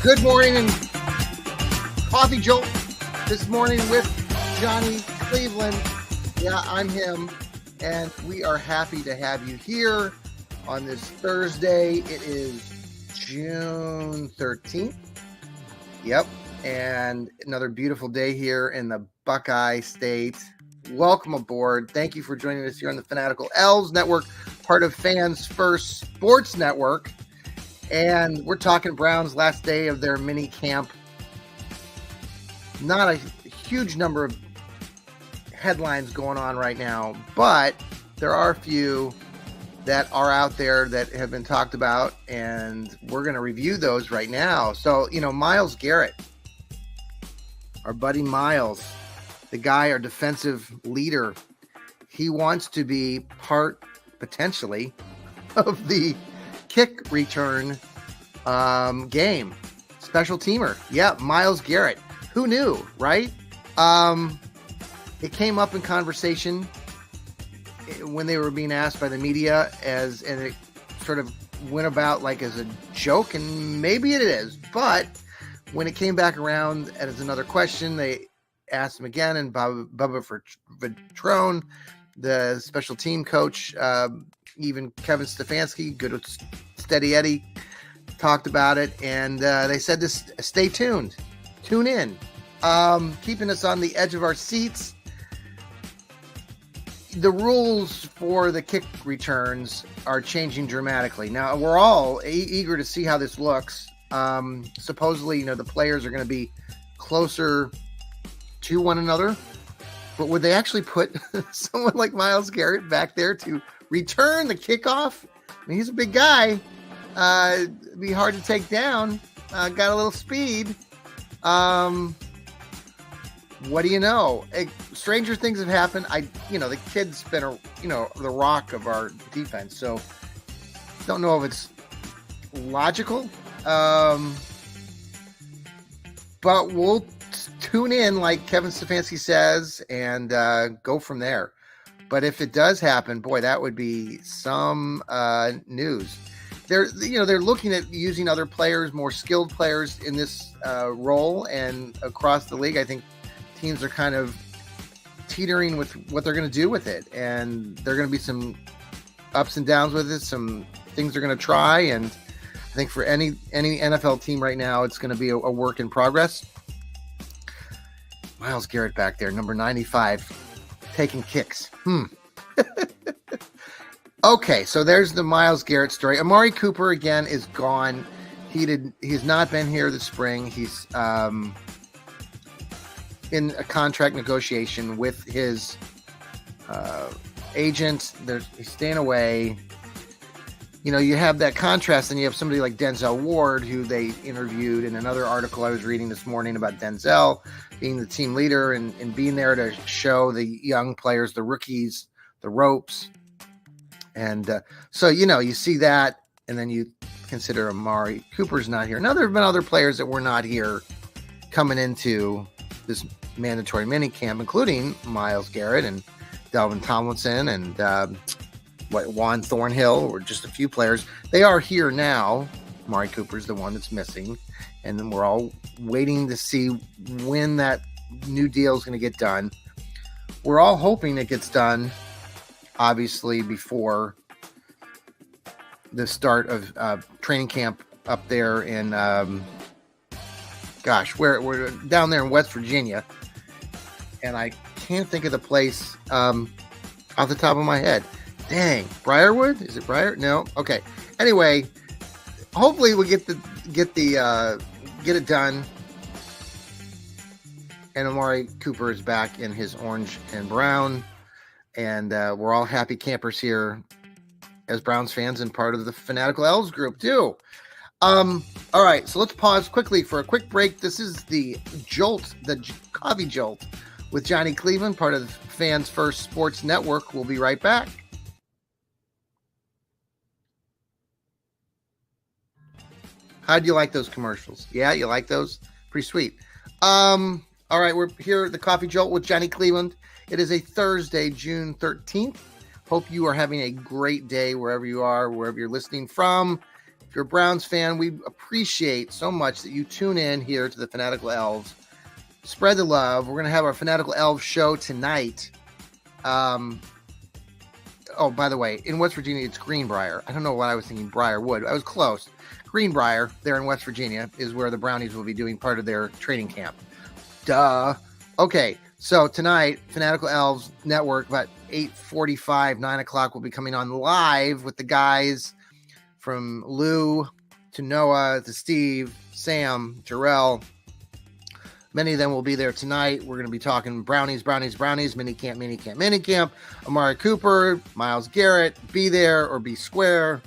Good morning and coffee jolt this morning with Johnny Cleveland. Yeah, I'm him, and we are happy to have you here on this Thursday. It is June 13th. Yep, and another beautiful day here in the Buckeye State. Welcome aboard. Thank you for joining us here on the Fanatical Elves Network, part of Fans First Sports Network. And we're talking Browns' last day of their mini camp. Not a huge number of headlines going on right now, but there are a few that are out there that have been talked about, and we're going to review those right now. So, Myles Garrett, our buddy Myles, the guy, our defensive leader, he wants to be part, potentially, of the kick return game. Special teamer. Yeah, Myles Garrett. Who knew, right? It came up in conversation when they were being asked by the media, and it sort of went about like as a joke, and maybe it is. But when it came back around as another question, they asked him again, and Bubba Vitrone, the special team coach, even Kevin Stefanski, good with Steady Eddie, talked about it, and they said to stay tuned, tune in, keeping us on the edge of our seats. The rules for the kick returns are changing dramatically. Now, we're all eager to see how this looks. Supposedly, the players are going to be closer to one another, but would they actually put someone like Myles Garrett back there to return the kickoff? I mean, he's a big guy. It'd be hard to take down. Got a little speed. What do you know? Stranger things have happened. The kid's been the rock of our defense. So don't know if it's logical. But we'll tune in, like Kevin Stefanski says, and go from there. But if it does happen, boy, that would be some news. They're looking at using other players, more skilled players in this role, and across the league, I think teams are kind of teetering with what they're going to do with it, and there are going to be some ups and downs with it. Some things they're going to try, and I think for any NFL team right now, it's going to be a work in progress. Myles Garrett back there, number 95, taking kicks. Okay, so there's the Myles Garrett story. Amari Cooper, again, is gone. He's not been here this spring. He's in a contract negotiation with his agent. He's staying away. You have that contrast, and you have somebody like Denzel Ward, who they interviewed in another article I was reading this morning about Denzel being the team leader and being there to show the young players, the rookies, the ropes. And so, you see that, and then you consider Amari Cooper's not here. Now, there have been other players that were not here coming into this mandatory minicamp, including Myles Garrett and Dalvin Tomlinson and Juan Thornhill, or just a few players. They are here now. Amari Cooper's the one that's missing. And then we're all waiting to see when that new deal is going to get done. We're all hoping it gets done, obviously, before the start of training camp up there in, we're down there in West Virginia. And I can't think of the place off the top of my head. Dang, Briarwood? Is it Briar? No. Okay. Anyway, hopefully we'll get it done, And Amari Cooper is back in his orange and brown. And we're all happy campers here as Browns fans and part of the Fanatical Elves group too. All right, so let's pause quickly for a quick break. This is the Jolt, the Coffee Jolt with Johnny Cleveland, part of the Fans First Sports Network. We'll be right back. How do you like those commercials? Yeah, you like those? Pretty sweet. All right, we're here at the Coffee Jolt with Johnny Cleveland. It is a Thursday, June 13th. Hope you are having a great day wherever you are, wherever you're listening from. If you're a Browns fan, we appreciate so much that you tune in here to the Fanatical Elves. Spread the love. We're going to have our Fanatical Elves show tonight. Oh, by the way, in West Virginia, it's Greenbrier. I don't know why I was thinking Briarwood. I was close. Greenbrier, there in West Virginia, is where the Brownies will be doing part of their training camp. Duh. Okay, so tonight, Fanatical Elves Network, about 8:45, 9 o'clock, will be coming on live with the guys from Lou to Noah to Steve, Sam, Jarrell. Many of them will be there tonight. We're going to be talking Brownies, minicamp. Amari Cooper, Myles Garrett, be there or be square.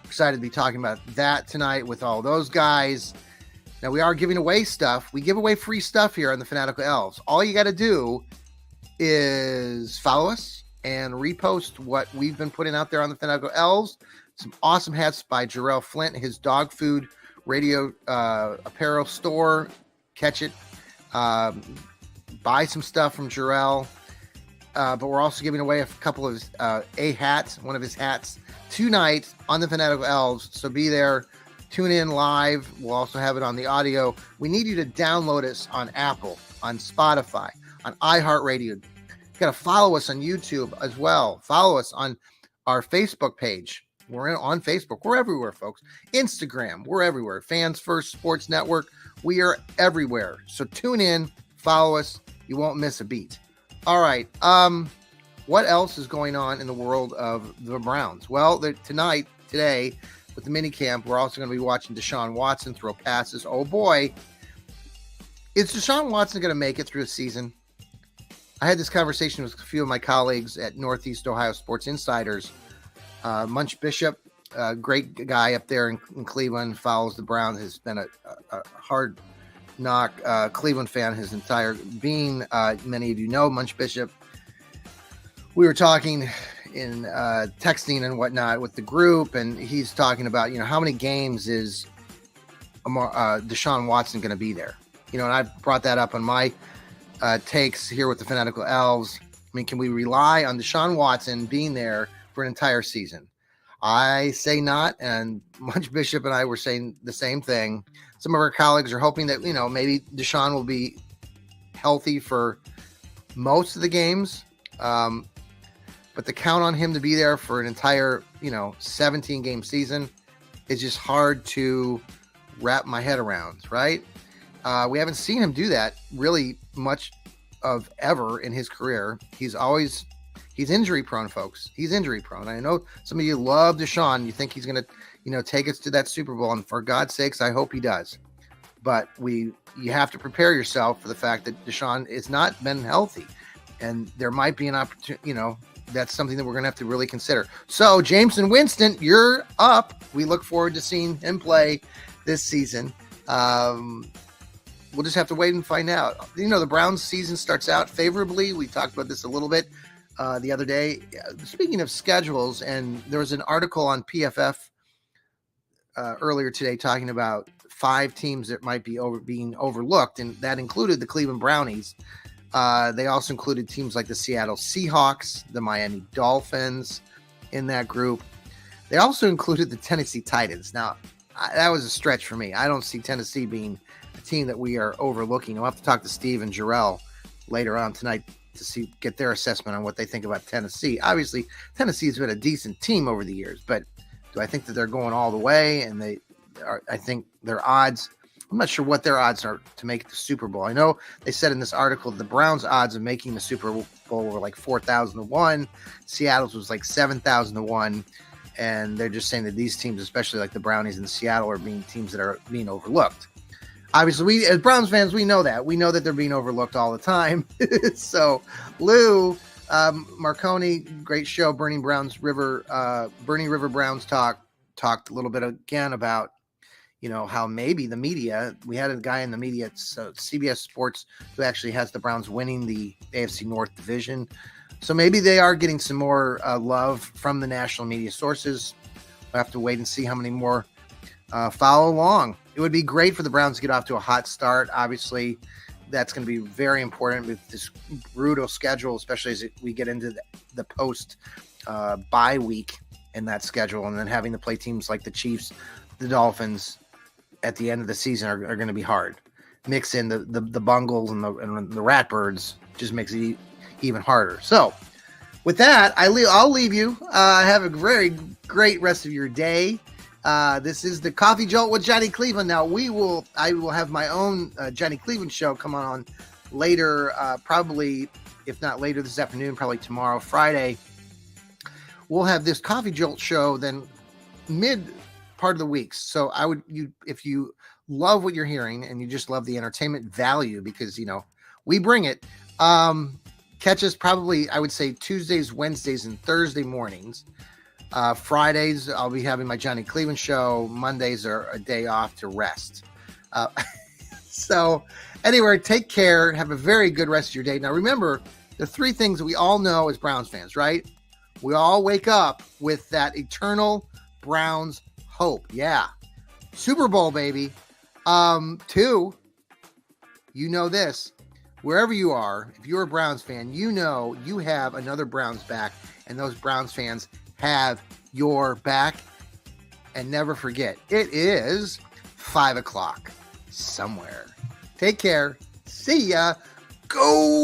Excited to be talking about that tonight with all those guys. Now, we are giving away stuff. We give away free stuff here on the Fanatical Elves. All you got to do is follow us and repost what we've been putting out there on the Fanatical Elves. Some awesome hats by Jarrell Flint, his dog food radio apparel store. Catch it. Buy some stuff from Jarrell. But we're also giving away a couple of one of his hats tonight on the Fanatical Elves. So be there. Tune in live. We'll also have it on the audio. We need you to download us on Apple, on Spotify, on iHeartRadio. You got to follow us on YouTube as well. Follow us on our Facebook page. We're on Facebook. We're everywhere, folks. Instagram. We're everywhere. Fans First Sports Network. We are everywhere. So tune in. Follow us. You won't miss a beat. All right. What else is going on in the world of the Browns? Well, today, with the minicamp, we're also going to be watching Deshaun Watson throw passes. Oh, boy. Is Deshaun Watson going to make it through the season? I had this conversation with a few of my colleagues at Northeast Ohio Sports Insiders. Munch Bishop, a great guy up there in Cleveland, follows the Browns, has been a hard knock Cleveland fan his entire being. Many of you know Munch Bishop. We were talking in texting and whatnot with the group, and he's talking about, how many games is Deshaun Watson going to be there? And I brought that up on my takes here with the Fanatical Elves. I mean, can we rely on Deshaun Watson being there for an entire season? I say not, and Munch Bishop and I were saying the same thing. Some of our colleagues are hoping that, maybe Deshaun will be healthy for most of the games. But to count on him to be there for an entire, 17-game season is just hard to wrap my head around, right? We haven't seen him do that really much of ever in his career. He's injury prone, folks. He's injury prone. I know some of you love Deshaun. You think he's going to, take us to that Super Bowl. And for God's sakes, I hope he does. But you have to prepare yourself for the fact that Deshaun has not been healthy. And there might be an opportunity, that's something that we're going to have to really consider. So, Jameson Winston, you're up. We look forward to seeing him play this season. We'll just have to wait and find out. The Browns season starts out favorably. We talked about this a little bit the other day. Speaking of schedules, and there was an article on PFF earlier today talking about 5 teams that might be being overlooked, and that included the Cleveland Brownies. They also included teams like the Seattle Seahawks, the Miami Dolphins in that group. They also included the Tennessee Titans. Now, that was a stretch for me. I don't see Tennessee being a team that we are overlooking. I'll have to talk to Steve and Jarrell later on tonight to get their assessment on what they think about Tennessee. Obviously, Tennessee's been a decent team over the years, but do I think that they're going all the way? And I think their odds, I'm not sure what their odds are to make the Super Bowl. I know they said in this article the Browns' odds of making the Super Bowl were like 4,000 to 1. Seattle's was like 7,000 to 1. And they're just saying that these teams, especially like the Brownies and Seattle, are being teams that are being overlooked. Obviously, we as Browns fans, we know that they're being overlooked all the time. So, Lou Marconi, great show, Burning River Browns talked a little bit again about how maybe the media. We had a guy in the media at CBS Sports who actually has the Browns winning the AFC North division. So maybe they are getting some more love from the national media sources. We'll have to wait and see how many more follow along. It would be great for the Browns to get off to a hot start. Obviously, that's going to be very important with this brutal schedule, especially as we get into the post bye week in that schedule, and then having to play teams like the Chiefs, the Dolphins at the end of the season are going to be hard. Mix in the Bungles and the Ratbirds, just makes it even harder. So with that, I'll leave you. Have a very great rest of your day. This is the Coffee Jolt with Johnny Cleveland. Now I will have my own Johnny Cleveland show come on later, probably, if not later this afternoon, probably tomorrow, Friday. We'll have this Coffee Jolt show then mid part of the week. So if you love what you're hearing and you just love the entertainment value, because we bring it, catch us probably, I would say, Tuesdays, Wednesdays, and Thursday mornings. Fridays, I'll be having my Johnny Cleveland show. Mondays are a day off to rest. So anyway, take care. Have a very good rest of your day. Now, remember the three things that we all know as Browns fans, right? We all wake up with that eternal Browns hope. Yeah. Super Bowl, baby. 2, this. Wherever you are, if you're a Browns fan, you have another Browns back, and those Browns fans have your back. And never forget, it is 5 o'clock somewhere. Take care. See ya. Go